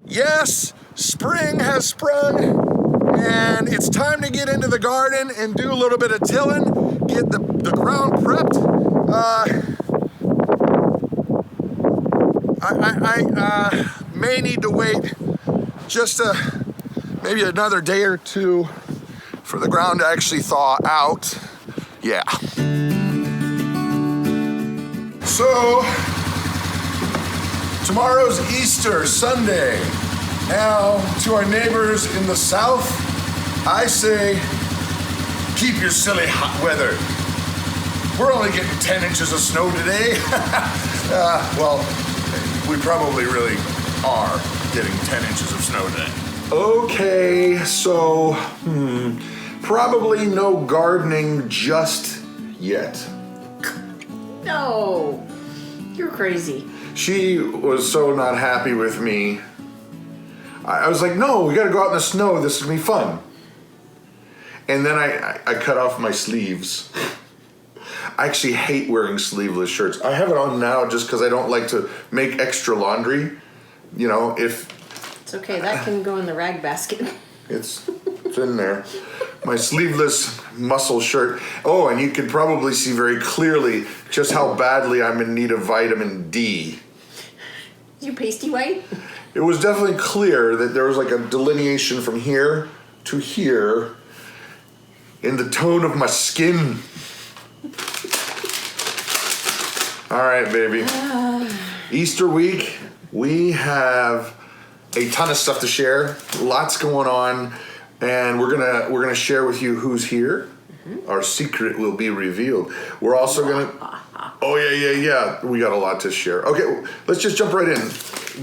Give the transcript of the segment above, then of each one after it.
Yes, spring has sprung, and it's time to get into the garden and do a little bit of tilling, get the ground prepped. I may need to wait just maybe another day or two for the ground to actually thaw out. Yeah. So, tomorrow's Easter Sunday. Now, to our neighbors in the south, I say, keep your silly hot weather. We're only getting 10 inches of snow today. Well, we probably really are getting 10 inches of snow today. Okay, so, probably no gardening just yet. No, you're crazy. She was so not happy with me. I was like, no, we gotta go out in the snow, this is gonna be fun. And then I cut off my sleeves. I actually hate wearing sleeveless shirts. I have it on now just because I don't like to make extra laundry. You know, if... It's okay, that can go in the rag basket. It's in there. My sleeveless muscle shirt. Oh, and you can probably see very clearly just how badly I'm in need of vitamin D. You pasty white? It was definitely clear that there was like a delineation from here to here in the tone of my skin. All right, baby. Easter week, we have a ton of stuff to share. Lots going on, and we're gonna share with you who's here. Mm-hmm. Our secret will be revealed. We're also gonna. Oh yeah. We got a lot to share. Okay, let's just jump right in.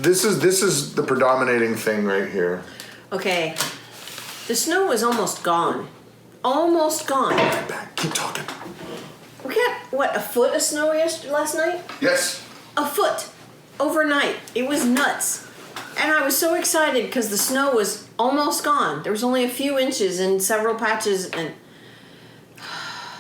This is the predominating thing right here. Okay, the snow is almost gone. Almost gone. Right back. Keep talking. We got, what, a foot of snow last night? Yes. A foot. Overnight. It was nuts. And I was so excited because the snow was almost gone. There was only a few inches in several patches, and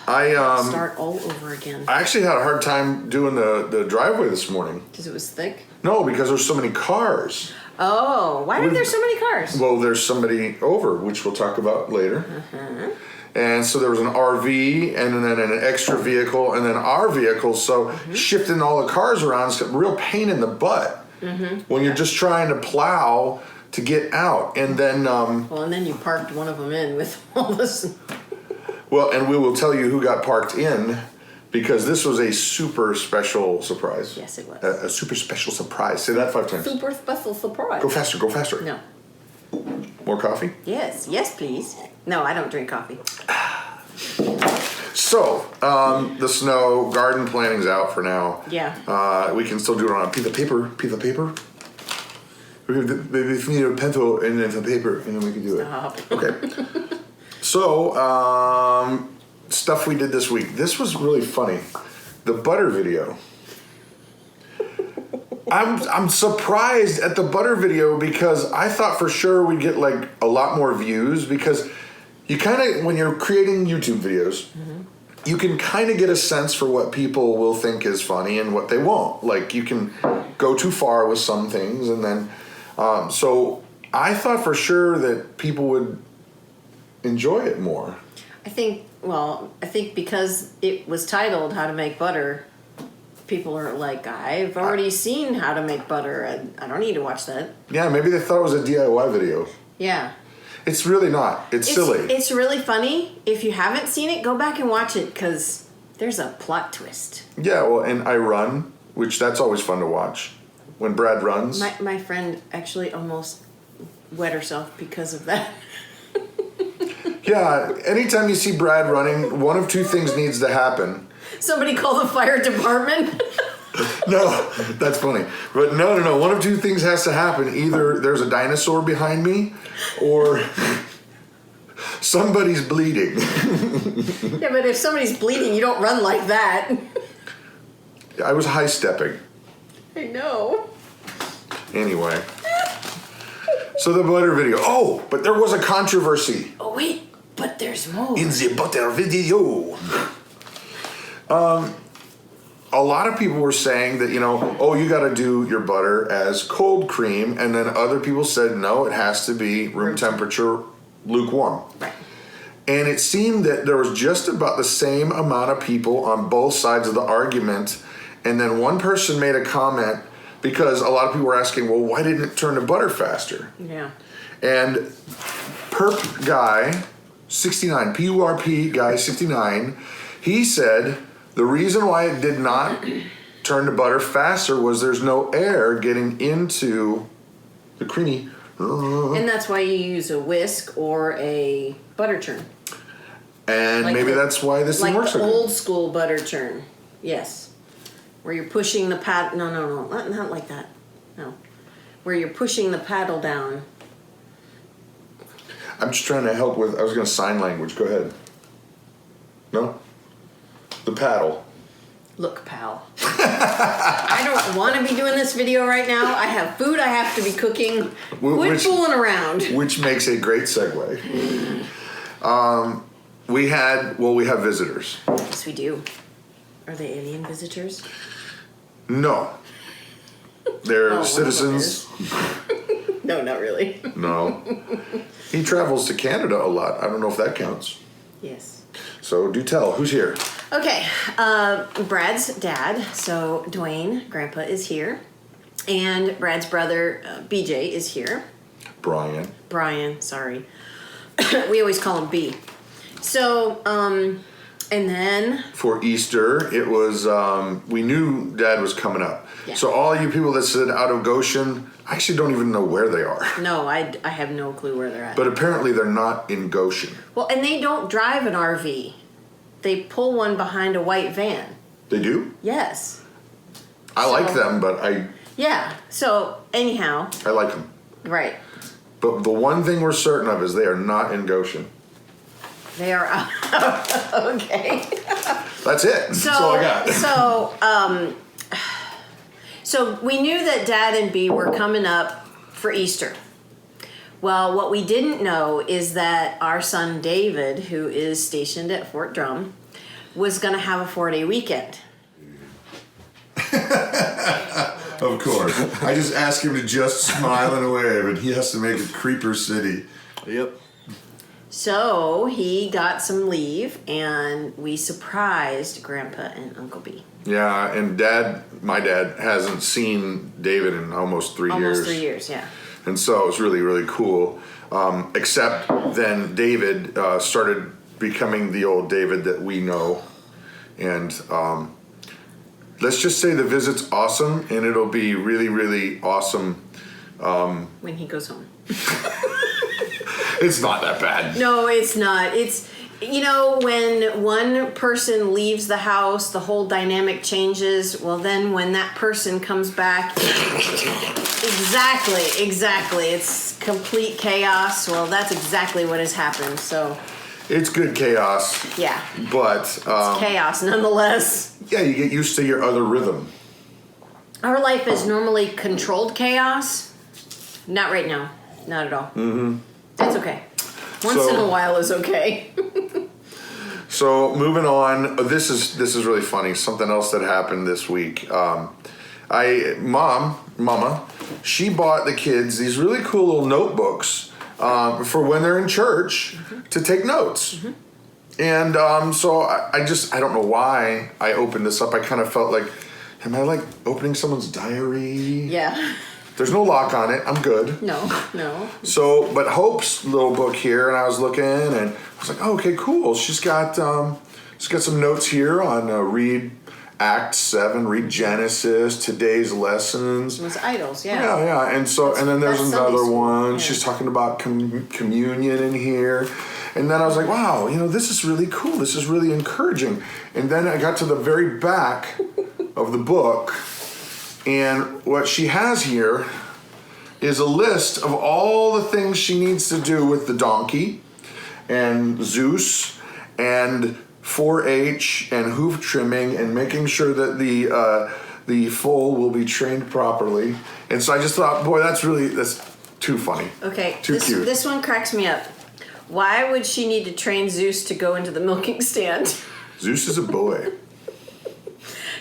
start all over again. I actually had a hard time doing the driveway this morning. Because it was thick? No, because there's so many cars. Oh, why are there so many cars? Well, there's somebody over, which we'll talk about later. Uh-huh. And so there was an RV and then an extra vehicle and then our vehicle. So shifting all the cars around is a real pain in the butt when you're just trying to plow to get out. And then... well, and then you parked one of them in with all this... Well, and we will tell you who got parked in because this was a super special surprise. Yes, it was. A super special surprise. Say that 5 times. Super special surprise. Go faster. No. More coffee? Yes, please. No, I don't drink coffee. So, the snow, garden planning's out for now. Yeah. We can still do it on a piece of paper. We need a pencil and then some paper, and then we can do it. Stop. Okay. So, stuff we did this week. This was really funny. The butter video. I'm surprised at the butter video because I thought for sure we'd get like a lot more views because you kind of, when you're creating YouTube videos, you can kind of get a sense for what people will think is funny and what they won't. Like you can go too far with some things and then, so I thought for sure that people would enjoy it more. I think because it was titled How to Make Butter, people are like, I've already seen how to make butter. I don't need to watch that. Yeah, maybe they thought it was a DIY video. Yeah. It's really not. It's silly. It's really funny. If you haven't seen it, go back and watch it because there's a plot twist. Yeah, well, and I run, which that's always fun to watch. When Brad runs. My friend actually almost wet herself because of that. Yeah, anytime you see Brad running, one of two things needs to happen. Somebody call the fire department. No, that's funny. But no. One of two things has to happen. Either there's a dinosaur behind me or somebody's bleeding. Yeah, but if somebody's bleeding, you don't run like that. I was high-stepping. I know. Anyway. So the butter video. Oh, but there was a controversy. Oh, wait. But there's more. In the butter video. a lot of people were saying that, you got to do your butter as cold cream. And then other people said, no, it has to be room temperature, lukewarm. Right. And it seemed that there was just about the same amount of people on both sides of the argument. And then one person made a comment because a lot of people were asking, well, why didn't it turn to butter faster? Yeah. And Perp Guy 69, PURP Guy 69, he said the reason why it did not turn to butter faster was there's no air getting into the creamy. And that's why you use a whisk or a butter churn. And maybe that's why this thing works so good. Like the old school butter churn. Yes. Where you're pushing the pad. No. Not like that. No. Where you're pushing the paddle down. I'm just trying to help with, I was going to sign language. Go ahead. No? The paddle. Look, pal. I don't want to be doing this video right now. I have food I have to be cooking. Quit fooling around. Which makes a great segue. We have visitors. Yes, we do. Are they alien visitors? No. They're citizens. No, not really. No. He travels to Canada a lot. I don't know if that counts. Yes. So do tell. Who's here? Okay. Brad's dad, so Dwayne, Grandpa, is here. And Brad's brother, BJ, is here. Brian, sorry. We always call him B. So, and then... For Easter, it was, we knew Dad was coming up. Yeah. So all you people that said out of Goshen, I actually don't even know where they are. No, I have no clue where they're at. But apparently they're not in Goshen. Well, and they don't drive an RV. They pull one behind a white van. They do? Yes. I like them, but Yeah, so anyhow. I like them. Right. But the one thing we're certain of is they are not in Goshen. They are out. Okay. That's it. That's all I got. So we knew that Dad and B were coming up for Easter. Well, what we didn't know is that our son David, who is stationed at Fort Drum, was going to have a 4-day weekend. Of course. I just asked him to just smile and wave, and he has to make a creeper city. Yep. So he got some leave, and we surprised Grandpa and Uncle B. Yeah, and my dad hasn't seen David in almost 3 years. Almost 3 years, yeah. And so it was really, really cool. Except then David started becoming the old David that we know. And let's just say the visit's awesome, and it'll be really, really awesome. When he goes home. It's not that bad. No, it's not. It's, when one person leaves the house, the whole dynamic changes. Well, then when that person comes back, exactly. It's complete chaos. Well, that's exactly what has happened. So it's good chaos. Yeah. But it's chaos nonetheless. Yeah, you get used to your other rhythm. Our life is normally controlled chaos. Not right now. Not at all. Mm-hmm. That's okay. Once in a while is okay. So moving on, this is really funny. Something else that happened this week. Mama, she bought the kids these really cool little notebooks for when they're in church to take notes. Mm-hmm. And so I don't know why I opened this up. I kind of felt like, am I like opening someone's diary? Yeah. There's no lock on it. I'm good. No. So, but Hope's little book here, and I was looking, and I was like, oh, okay, cool. She's got some notes here on read Act 7, read Genesis, today's lessons. It was idols, yeah. Yeah. And then there's another one. Yeah. She's talking about communion in here. And then I was like, wow, this is really cool. This is really encouraging. And then I got to the very back of the book. And what she has here is a list of all the things she needs to do with the donkey and Zeus and 4-H and hoof trimming and making sure that the foal will be trained properly. And so I just thought, boy, that's too funny. Okay. Too cute. This one cracks me up. Why would she need to train Zeus to go into the milking stand? Zeus is a boy.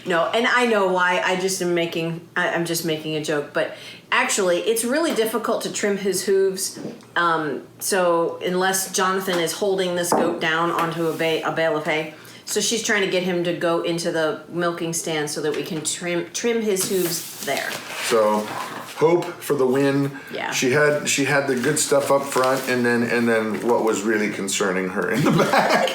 No, and I know why. I'm just making a joke, but actually, it's really difficult to trim his hooves. So unless Jonathan is holding this goat down onto a bale of hay, so she's trying to get him to go into the milking stand so that we can trim his hooves there. So, Hope for the win. Yeah. She had the good stuff up front, and then what was really concerning her in the back.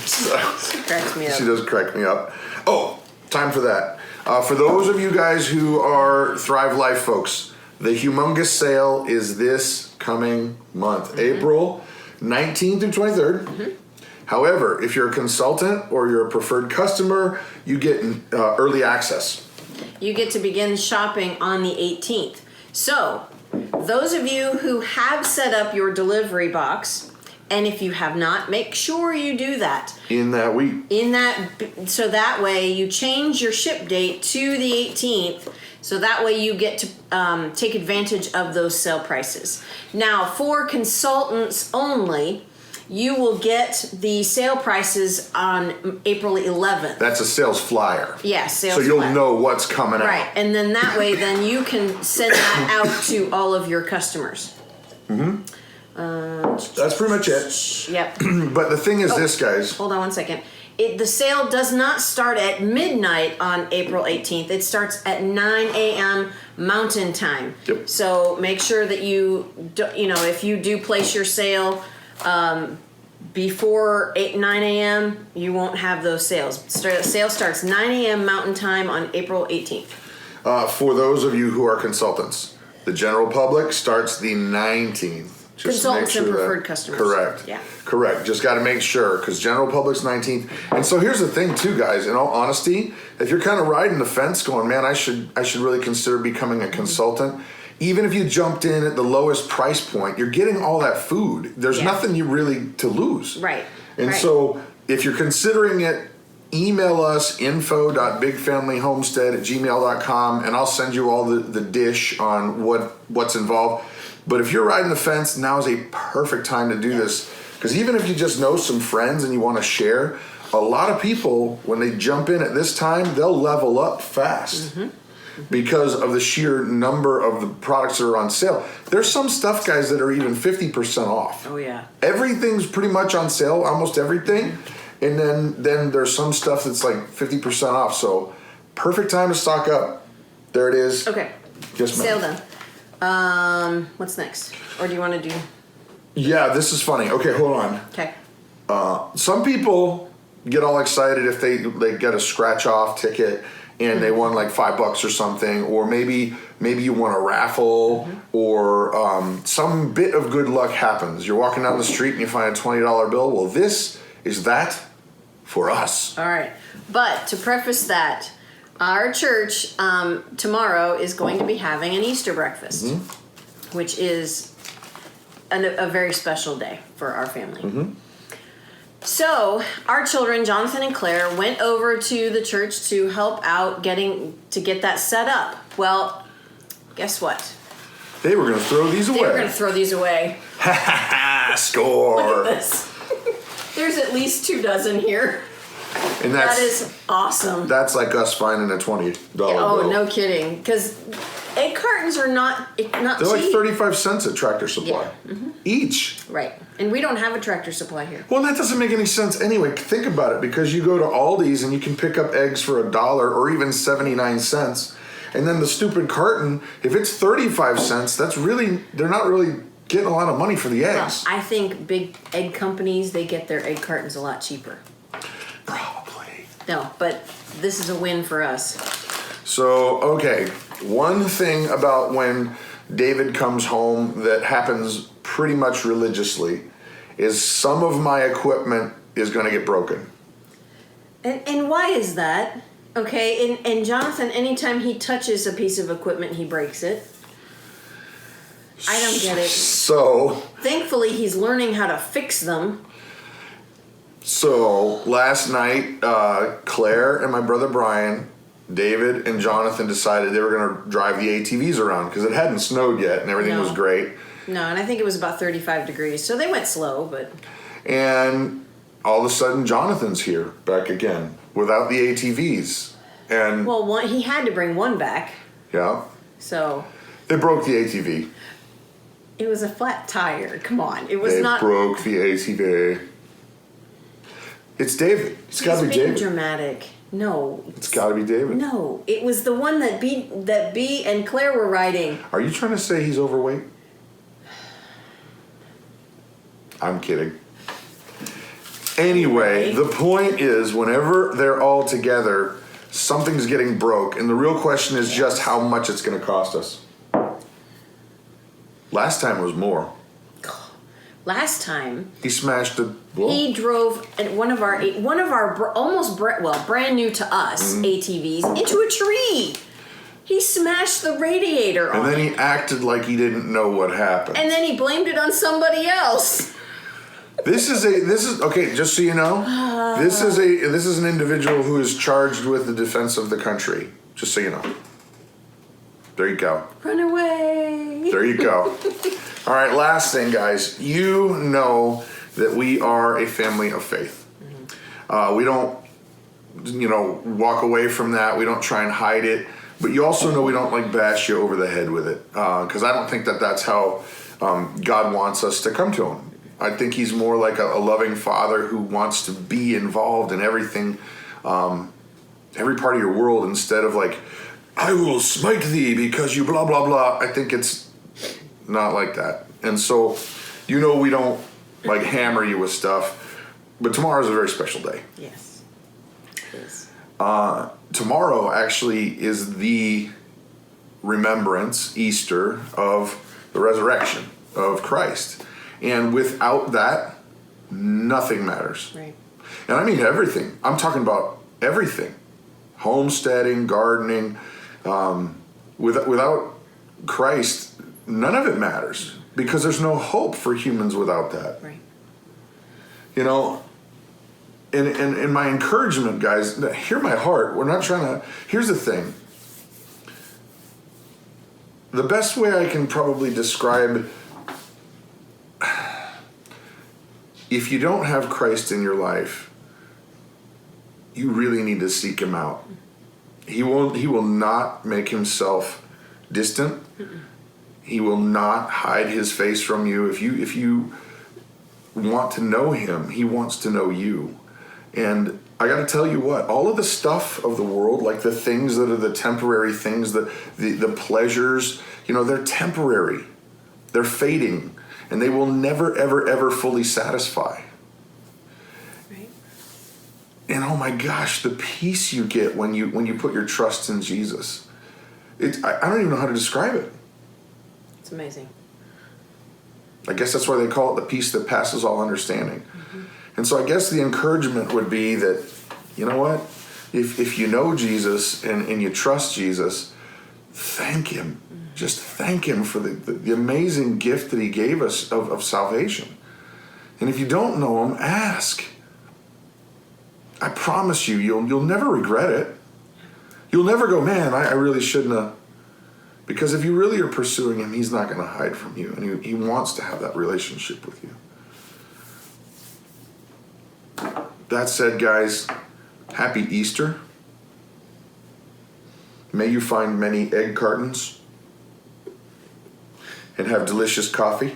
So, She cracks me up. She does crack me up. Oh, time for that. For those of you guys who are Thrive Life folks, the humongous sale is this coming month, April 19th through 23rd. However, if you're a consultant or you're a preferred customer, you get early access. You get to begin shopping on the 18th. So, those of you who have set up your delivery box, and if you have not, make sure you do that. In that week. So that way you change your ship date to the 18th, so that way you get to take advantage of those sale prices. Now, for consultants only, you will get the sale prices on April 11th. That's a sales flyer. Yeah, sales flyer. So you'll flyer. know what's coming out. Right, and then that way, then you can send that out to all of your customers. That's pretty much it. Yep. But the thing is this, guys. Hold on one second. The sale does not start at midnight on April 18th. It starts at 9 a.m. Mountain Time. Yep. So make sure that if you do place your sale before 9 a.m., you won't have those sales. Sale starts 9 a.m. Mountain Time on April 18th. For those of you who are consultants, the general public starts the 19th. Consultants and preferred customers. Correct. Yeah. Correct. Just got to make sure, because general public's 19th. And so here's the thing, too, guys. In all honesty, if you're kind of riding the fence, going, man, I should really consider becoming a consultant. Even if you jumped in at the lowest price point, you're getting all that food. There's nothing you really to lose. Right. And so if you're considering it, email us info.bigfamilyhomestead@gmail.com, and I'll send you all the dish on what's involved. But if you're riding the fence, now is a perfect time to do this. Because even if you just know some friends and you want to share, a lot of people, when they jump in at this time, they'll level up fast. Because of the sheer number of the products that are on sale. There's some stuff, guys, that are even 50% off. Oh, yeah. Everything's pretty much on sale, almost everything. And then there's some stuff that's like 50% off. So perfect time to stock up. There it is. Okay. Yes, ma'am. Sale done. What's next? Or do you want to do? Yeah, this is funny. Okay, hold on. Okay. Some people get all excited if they get a scratch off ticket and they won like $5 or something, or maybe you won a raffle, or some bit of good luck happens. You're walking down the street and you find a $20 bill. Well, this is that for us. All right. But to preface that, our church tomorrow is going to be having an Easter breakfast, which is a very special day for our family. So our children, Jonathan and Claire, went over to the church to help out get that set up. Well, guess what? They were going to throw these away. They were going to throw these away. Score. Look at this. There's at least 2 dozen here. And that is awesome. That's like us finding a $20 bill. Oh, no kidding. Because egg cartons are not cheap. They're like 35 cents at Tractor Supply. Each. Right. And we don't have a Tractor Supply here. Well, that doesn't make any sense anyway. Think about it, because you go to Aldi's and you can pick up eggs for $1 or even 79 cents. And then the stupid carton, if it's 35 cents, they're not really getting a lot of money for the eggs. Well, I think big egg companies, they get their egg cartons a lot cheaper. Probably. No, but this is a win for us. So, okay, one thing about when David comes home that happens pretty much religiously is some of my equipment is going to get broken. And why is that? Okay, and Jonathan, anytime he touches a piece of equipment, he breaks it. I don't get it. So, thankfully, he's learning how to fix them. So, last night, Claire and my brother Brian, David and Jonathan decided they were going to drive the ATVs around because it hadn't snowed yet and everything was great. No, and I think it was about 35 degrees, so they went slow, but... And all of a sudden Jonathan's here back again without the ATVs. And well, he had to bring one back. Yeah. So they broke the ATV. It was a flat tire. Come on. It was they not. They broke the ATV. It's David. It's got to be David. Dramatic. No. It's got to be David. No. It was the one that B and Claire were riding. Are you trying to say he's overweight? I'm kidding. Anyway, the point is, whenever they're all together, something's getting broke, and the real question is just how much it's going to cost us. Last time it was more. Last time he smashed a. Well, he drove one of our almost brand new to us ATVs into a tree. He smashed the radiator on it. And then he acted like he didn't know what happened. And then he blamed it on somebody else. This is okay, just so you know, this is an individual who is charged with the defense of the country. Just so you know. There you go. Run away. There you go. All right, last thing, guys. You know that we are a family of faith. We don't, walk away from that. We don't try and hide it. But you also know we don't bash you over the head with it, because I don't think that that's how God wants us to come to him. I think he's more like a loving father who wants to be involved in everything, every part of your world, instead of I will smite thee because you blah, blah, blah. I think it's not like that. And so, we don't hammer you with stuff, but tomorrow's a very special day. Yes, it is. Tomorrow actually is the remembrance, Easter, of the resurrection of Christ. And without that, nothing matters. Right. And I mean everything. I'm talking about everything. Homesteading, gardening. Without Christ, none of it matters, because there's no hope for humans without that. Right. And my encouragement, guys, hear my heart. We're not trying to... Here's the thing. The best way I can probably describe... If you don't have Christ in your life, you really need to seek him out. He will not make himself distant. He will not hide his face from you. If you want to know him, he wants to know you. And I got to tell you what, all of the stuff of the world, the things that are the temporary things, the pleasures, they're temporary. They're fading. And they will never, ever, ever fully satisfy. Right. And oh my gosh, the peace you get when you put your trust in Jesus. I don't even know how to describe it. It's amazing. I guess that's why they call it the peace that passes all understanding. Mm-hmm. And so I guess the encouragement would be that, you know what? If you know Jesus and you trust Jesus, thank him. Just thank him for the amazing gift that he gave us of salvation. And if you don't know him, ask. I promise you'll never regret it. You'll never go, man, I really shouldn't have. Because if you really are pursuing him, he's not going to hide from you. And he wants to have that relationship with you. That said, guys, happy Easter. May you find many egg cartons. And have delicious coffee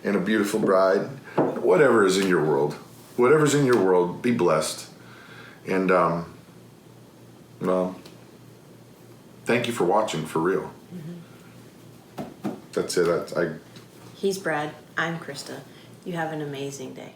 and a beautiful bride. Whatever is in your world. Whatever's in your world, be blessed. And, thank you for watching, for real. Mm-hmm. That's it. He's Brad. I'm Christa. You have an amazing day.